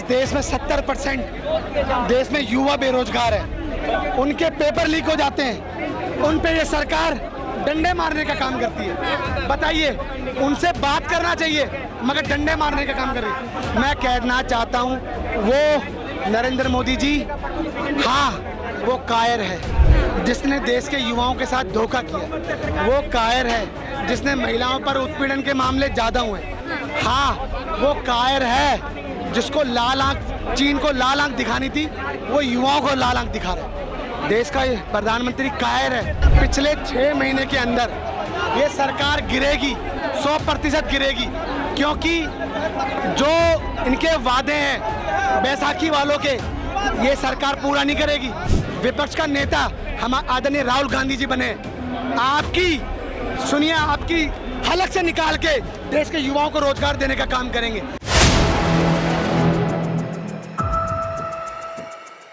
देश में 70% देश में युवा बेरोजगार है, उनके पेपर लीक हो जाते हैं, उन पे ये सरकार डंडे मारने का काम करती है। बताइए, उनसे बात करना चाहिए मगर डंडे मारने का काम कर रही है। मैं कहना चाहता हूँ वो नरेंद्र मोदी जी, हाँ वो कायर है जिसने देश के युवाओं के साथ धोखा किया, वो कायर है जिसने महिलाओं पर उत्पीड़न के मामले ज़्यादा हुए। हाँ वो कायर है जिसको लाल आंख, चीन को लाल आंख दिखानी थी, वो युवाओं को लाल आंख दिखा रहा है। देश का प्रधानमंत्री कायर है। पिछले 6 महीने के अंदर ये सरकार गिरेगी, 100% गिरेगी, क्योंकि जो इनके वादे हैं बैसाखी वालों के, ये सरकार पूरा नहीं करेगी। विपक्ष का नेता हम आदरणीय राहुल गांधी जी बने, आपकी सुनिए, आपकी हलक से निकाल के देश के युवाओं को रोजगार देने का काम करेंगे।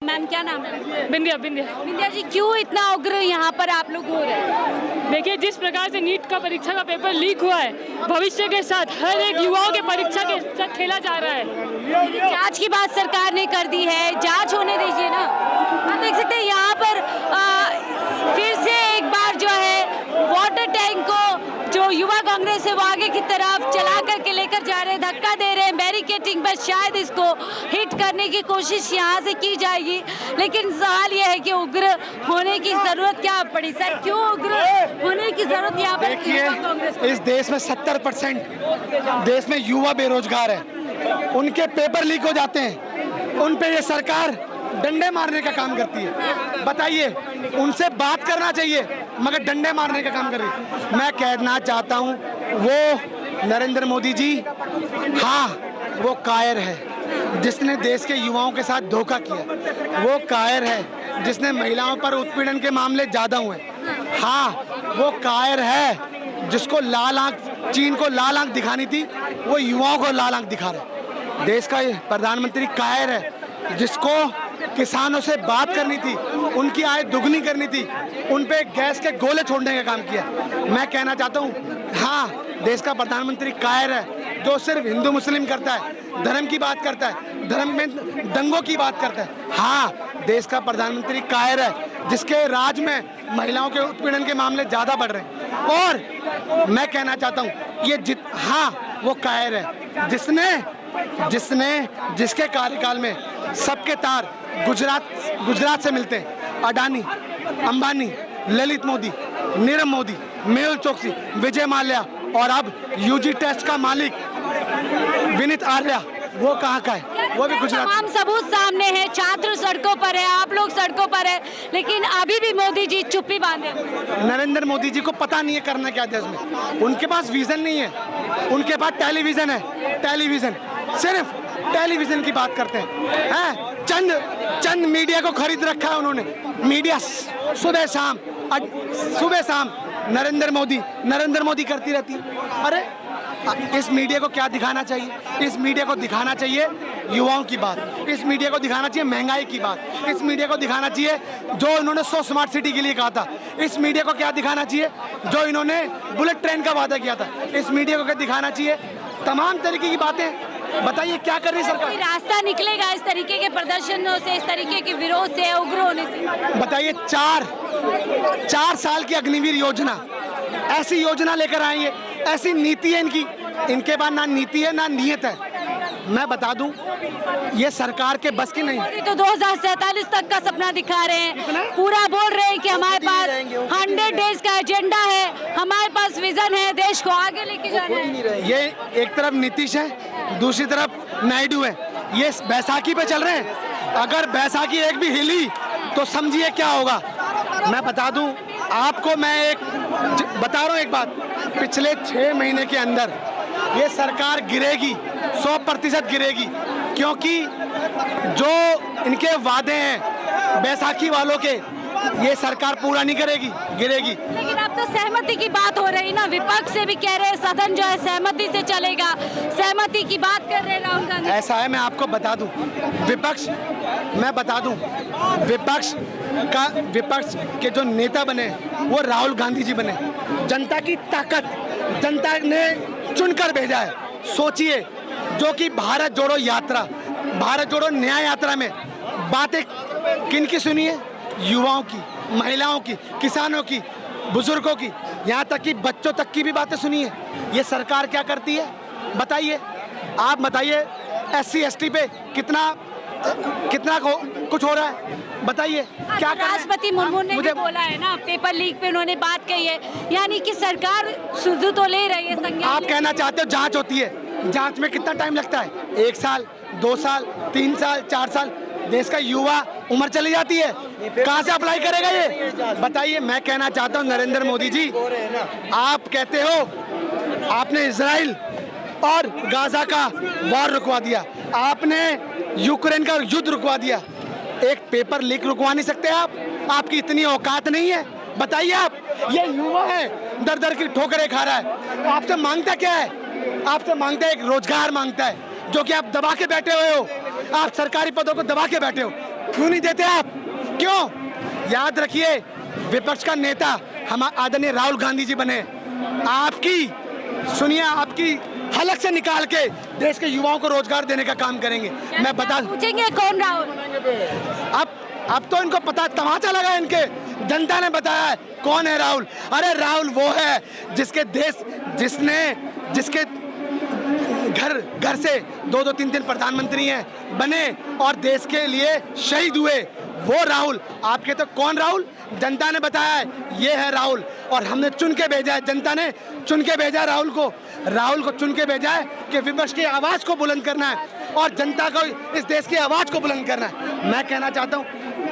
मैम क्या नाम है? बिंदिया। विंध्या जी, क्यों इतना उग्र यहाँ पर आप लोग हो रहे हैं? देखिए, जिस प्रकार से नीट का परीक्षा का पेपर लीक हुआ है, भविष्य के साथ हर एक युवाओं के परीक्षा के साथ खेला जा रहा है। जांच की बात सरकार ने कर दी है, जांच होने दीजिए ना। आप देख सकते हैं यहाँ पर फिर से एक बार जो है वाटर टैंक को जो युवा कांग्रेस है वो आगे की तरफ चला करके लेकर जा रहे हैं, धक्का दे रहे हैं बैरिकेटिंग पर, शायद इसको हिट करने की कोशिश यहाँ से की जाएगी। लेकिन सवाल यह है कि उग्र होने की जरूरत क्या पड़ी सर? क्यों उग्र होने की जरूरत यहाँ पर? देखिए, इस देश में 70% देश में युवा बेरोजगार है, उनके पेपर लीक हो जाते हैं, उन पे ये सरकार डंडे मारने का काम करती है। बताइए, उनसे बात करना चाहिए मगर डंडे मारने का काम कर रही है। मैं कहना चाहता हूँ वो नरेंद्र मोदी जी, हाँ वो कायर है जिसने देश के युवाओं के साथ धोखा किया, वो कायर है जिसने महिलाओं पर उत्पीड़न के मामले ज़्यादा हुए। हाँ वो कायर है जिसको लाल आंख, चीन को लाल आंख दिखानी थी, वो युवाओं को लाल आंख दिखा रहा है। देश का प्रधानमंत्री कायर है जिसको किसानों से बात करनी थी, उनकी आय दुगनी करनी थी, उन पे गैस के गोले छोड़ने का काम किया। मैं कहना चाहता हूँ, हाँ देश का प्रधानमंत्री कायर है जो सिर्फ हिंदू मुस्लिम करता है, धर्म की बात करता है, धर्म में दंगों की बात करता है। हाँ देश का प्रधानमंत्री कायर है जिसके राज में महिलाओं के उत्पीड़न के मामले ज़्यादा बढ़ रहे हैं। और मैं कहना चाहता हूँ ये हाँ वो कायर है जिसके कार्यकाल में सबके तार गुजरात से मिलते हैं। अडानी, अंबानी, ललित मोदी, नीरव मोदी, मेहुल चोकसी, विजय माल्या और अब यूजी टेस्ट का मालिक विनीत आर्या, वो कहाँ का है? वो भी गुजरात। तमाम सबूत सामने हैं, छात्र सड़कों पर है, आप लोग सड़कों पर है, लेकिन अभी भी मोदी जी चुप्पी बांधे। नरेंद्र मोदी जी को पता नहीं है करना क्या देश में, उनके पास विजन नहीं है, उनके पास टेलीविजन है, टेलीविजन, सिर्फ टेलीविजन की बात करते हैं। चंद मीडिया को खरीद रखा है उन्होंने। मीडिया सुबह शाम नरेंद्र मोदी करती रहती है। अरे इस मीडिया को क्या दिखाना चाहिए? इस मीडिया को दिखाना चाहिए युवाओं की बात, इस मीडिया को दिखाना चाहिए महंगाई की बात, इस मीडिया को दिखाना चाहिए जो इन्होंने 100 स्मार्ट सिटी के लिए कहा था, इस मीडिया को क्या दिखाना चाहिए जो इन्होंने बुलेट ट्रेन का वादा किया था, इस मीडिया को क्या दिखाना चाहिए? तमाम तरीके की बातें। बताइए क्या कर रही सरकार? रास्ता निकलेगा इस तरीके के प्रदर्शनों से, इस तरीके के विरोध से, उग्र होने से? बताइए, 4 साल की अग्निवीर योजना, ऐसी योजना लेकर आई है, ऐसी नीति है इनके पास, ना नीति है ना नीयत है। मैं बता दूं, ये सरकार के बस की नहीं है। तो 2047 तक का सपना दिखा रहे हैं, पूरा बोल रहे हैं कि हमारे पास 100 डेज का एजेंडा है, हमारे पास विजन है, देश को आगे लेके जाना है। ये एक तरफ नीतीश है, दूसरी तरफ नायडू है, ये बैसाखी पे चल रहे हैं। अगर बैसाखी एक भी हिली तो समझिए क्या होगा। मैं बता दूं आपको, मैं बता रहा हूँ एक बात, पिछले 6 महीने के अंदर ये सरकार गिरेगी, 100% गिरेगी, क्योंकि जो इनके वादे हैं बैसाखी वालों के, ये सरकार पूरा नहीं करेगी, गिरेगी। लेकिन अब तो सहमति की बात हो रही ना, विपक्ष से भी कह रहे हैं सदन जो है सहमति से चलेगा, सहमति की बात कर रहे हैं राहुल गांधी। ऐसा है, मैं आपको बता दूं, विपक्ष के जो नेता बने वो राहुल गांधी जी बने। जनता की ताकत जनता ने चुनकर भेजा है। सोचिए, जो कि भारत जोड़ो यात्रा भारत जोड़ो न्याय यात्रा में बातें किन की सुनी है? युवाओं की, महिलाओं की, किसानों की, बुजुर्गों की, यहाँ तक कि बच्चों तक की भी बातें सुनी है। ये सरकार क्या करती है बताइए? आप बताइए, SC ST पे कितना कुछ हो रहा है बताइए? क्या कर रहे हैं? राष्ट्रपति मुर्मू ने भी बोला है ना, पेपर लीक पे उन्होंने बात कही है, यानी कि सरकार सुध तो ले रही है संज्ञान। आप कहना चाहते हो जांच होती है, जांच में कितना टाइम लगता है? 1 साल, 2 साल, 3 साल, 4 साल। देश का युवा उम्र चली जाती है, कहाँ से अप्लाई करेगा ये बताइए? मैं कहना चाहता हूँ नरेंद्र मोदी जी, आप कहते हो आपने इजराइल और गाजा का वॉर रुकवा दिया, आपने यूक्रेन का युद्ध रुकवा दिया, एक पेपर लीक रुकवा नहीं सकते आप? आपकी इतनी औकात नहीं है? बताइए आप, ये युवा है दर दर की ठोकरें खा रहा है, आपसे मांगता क्या है? आपसे मांगता है एक रोजगार मांगता है, जो कि आप दबा के बैठे हुए हो। आप सरकारी पदों को दबा के बैठे हो, क्यों नहीं देते आप? क्यों? याद रखिए, विपक्ष का नेता हम आदरणीय राहुल गांधी जी बने, आपकी सुनिए, आपकी हलक से निकाल के देश के युवाओं को रोजगार देने का काम करेंगे। मैं बता पूछेंगे कौन राहुल? अब तो इनको पता, तमाचा लगा इनके, जनता ने बताया है कौन है राहुल। अरे राहुल वो है जिसके घर से 2-2, 3-3 प्रधानमंत्री हैं बने और देश के लिए शहीद हुए, वो राहुल। आपके तो कौन राहुल? जनता ने बताया है ये है राहुल, और हमने चुन के भेजा है, जनता ने चुन के भेजा राहुल को चुन के भेजा है कि विपक्ष की आवाज़ को बुलंद करना है और जनता को, इस देश की आवाज़ को बुलंद करना है। मैं कहना चाहता हूँ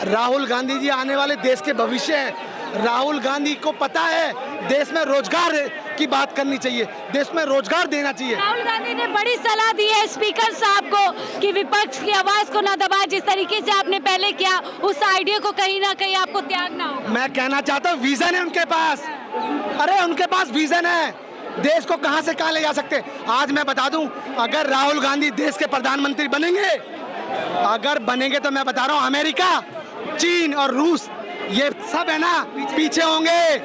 राहुल गांधी जी आने वाले देश के भविष्य हैं। राहुल गांधी को पता है देश में रोजगार की बात करनी चाहिए, देश में रोजगार देना चाहिए। राहुल गांधी ने बड़ी सलाह दी है स्पीकर साहब को कि विपक्ष की आवाज को ना दबाए, जिस तरीके से आपने पहले किया, उस आइडिया को कहीं ना कहीं आपको त्यागना होगा। मैं कहना चाहता हूँ विजन है उनके पास, अरे उनके पास विजन है, देश को कहां से कहां ले जा सकते। आज मैं बता दूं, अगर राहुल गांधी देश के प्रधानमंत्री बनेंगे, अगर बनेंगे तो मैं बता रहा हूं अमेरिका, चीन और रूस ये सब है ना पीछे होंगे,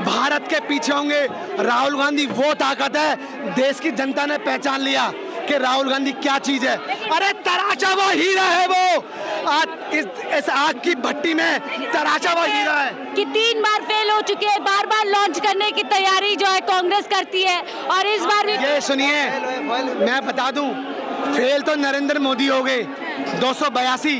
भारत के पीछे होंगे। राहुल गांधी वो ताकत है, देश की जनता ने पहचान लिया कि राहुल गांधी क्या चीज है। अरे तराशा वो हीरा है, वो आज इस आग की भट्टी में तराशा वो हीरा है कि 3 बार फेल हो चुके हैं, बार-बार लॉन्च करने की तैयारी जो है कांग्रेस करती है, और इस बार भी ये सुनिए, मैं बता दूं, फेल तो नरेंद्र मोदी हो गए, 282,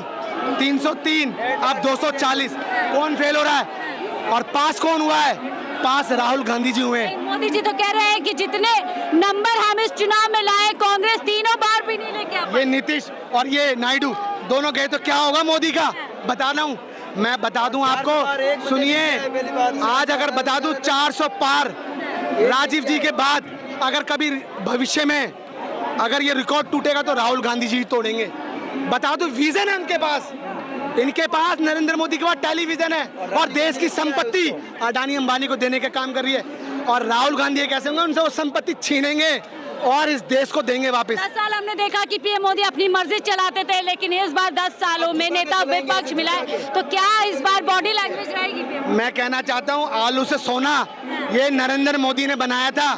303, अब 240, कौन फेल हो रहा है? और पास कौन हुआ है? पास राहुल गांधी जी हुए। मोदी जी तो कह रहे हैं कि जितने नंबर हम इस चुनाव में लाए, कांग्रेस 3 बार भी नहीं लेके आ पाई। ये नीतीश और ये नायडू दोनों गए तो क्या होगा मोदी का? बता रहा हूँ, मैं बता दूं आपको, सुनिए, आज अगर बता दूं 400 पार राजीव जी के बाद, अगर कभी भविष्य में अगर ये रिकॉर्ड टूटेगा तो राहुल गांधी जी तोड़ेंगे। बता दूं, विजन है उनके पास, इनके पास नरेंद्र मोदी के पास टेलीविजन है और देश की संपत्ति अडानी अंबानी को देने का काम कर रही है, और राहुल गांधी एक ऐसे होंगे उनसे वो संपत्ति छीनेंगे और इस देश को देंगे वापस। 10 साल हमने देखा कि पीएम मोदी अपनी मर्जी चलाते थे, लेकिन इस बार 10 सालों में नेता विपक्ष मिला है, तो क्या इस बार बॉडी लैंग्वेज रहेगी पीएम? मैं कहना चाहता हूँ, आलू से सोना ये नरेंद्र मोदी ने बनाया था,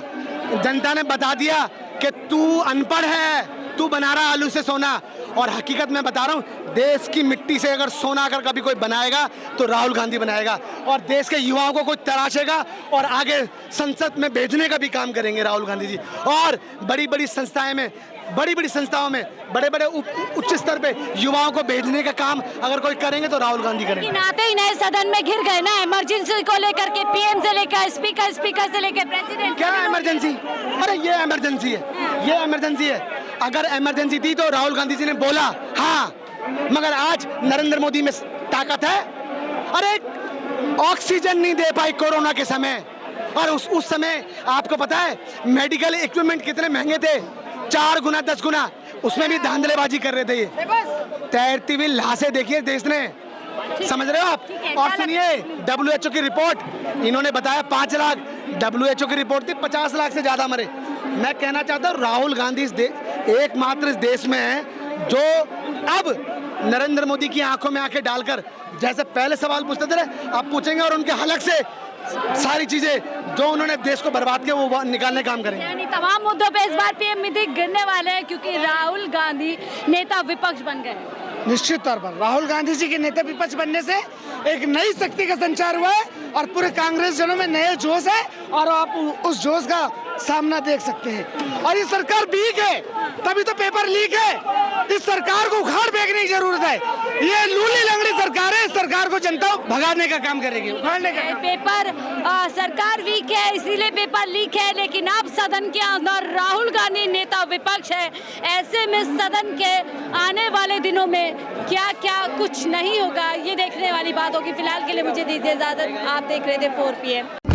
जनता ने बता दिया कि तू अनपढ़ है, तू बना रहा आलू से सोना। और हकीकत में बता रहा हूँ, देश की मिट्टी से अगर सोना अगर कभी कोई बनाएगा तो राहुल गांधी बनाएगा, और देश के युवाओं को कोई तराशेगा और आगे संसद में भेजने का भी काम करेंगे राहुल गांधी जी। और बड़ी बड़ी संस्थाओं में बड़े बड़े उच्च स्तर पे युवाओं को भेजने का काम अगर कोई करेंगे तो राहुल गांधी करेंगे। आते ही नए सदन में घिर गए ना, इमरजेंसी को लेकर के, पीएम से लेकर स्पीकर से लेकर प्रेसिडेंट। क्या इमरजेंसी? अरे ये इमरजेंसी है, ये इमरजेंसी है। अगर इमरजेंसी थी तो राहुल गांधी जी ने बोला हाँ, मगर आज नरेंद्र मोदी में ताकत है। अरे ऑक्सीजन नहीं दे पाई कोरोना के समय, और उस समय आपको पता है मेडिकल इक्विपमेंट कितने महंगे थे, 4 गुना 10 गुना, उसमें भी धांधलेबाजी कर रहे थे। ये तैरती हुई लाशें देखिए देश ने, समझ रहे हो आप? और सुनिए, WHO की रिपोर्ट, इन्होंने बताया 5 लाख, WHO की रिपोर्ट थी 50 लाख से ज्यादा मरे। मैं कहना चाहता हूँ राहुल गांधी एकमात्र इस देश में है जो अब नरेंद्र मोदी की आंखों में आंखें डालकर, जैसे पहले सवाल पूछते थे अब पूछेंगे और उनके हलक से सारी चीजें जो उन्होंने देश को बर्बाद किया वो निकालने का काम करेंगे। यानी तमाम मुद्दों पे इस बार पीएम मोदी गिरने वाले हैं क्योंकि राहुल गांधी नेता विपक्ष बन गए। निश्चित तौर पर राहुल गांधी जी के नेता विपक्ष बनने से एक नई शक्ति का संचार हुआ है और पूरे कांग्रेस जनों में नए जोश है और आप उस जोश का सामना देख सकते हैं। और ये सरकार वीक है, तभी तो पेपर लीक है। इस सरकार को उखाड़ फेंकने की जरूरत है। ये लूली लंगड़ी सरकार है, इस सरकार को जनता भगाने का काम करेगी, उखाड़ने का। पेपर सरकार वीक है इसीलिए पेपर लीक है, लेकिन अब सदन के अंदर राहुल गांधी नेता विपक्ष है। ऐसे में सदन के आने वाले दिनों में क्या क्या कुछ नहीं होगा, ये देखने वाली बात होगी। फिलहाल के लिए मुझे दीजिए इजाजत। आप देख रहे थे 4 PM।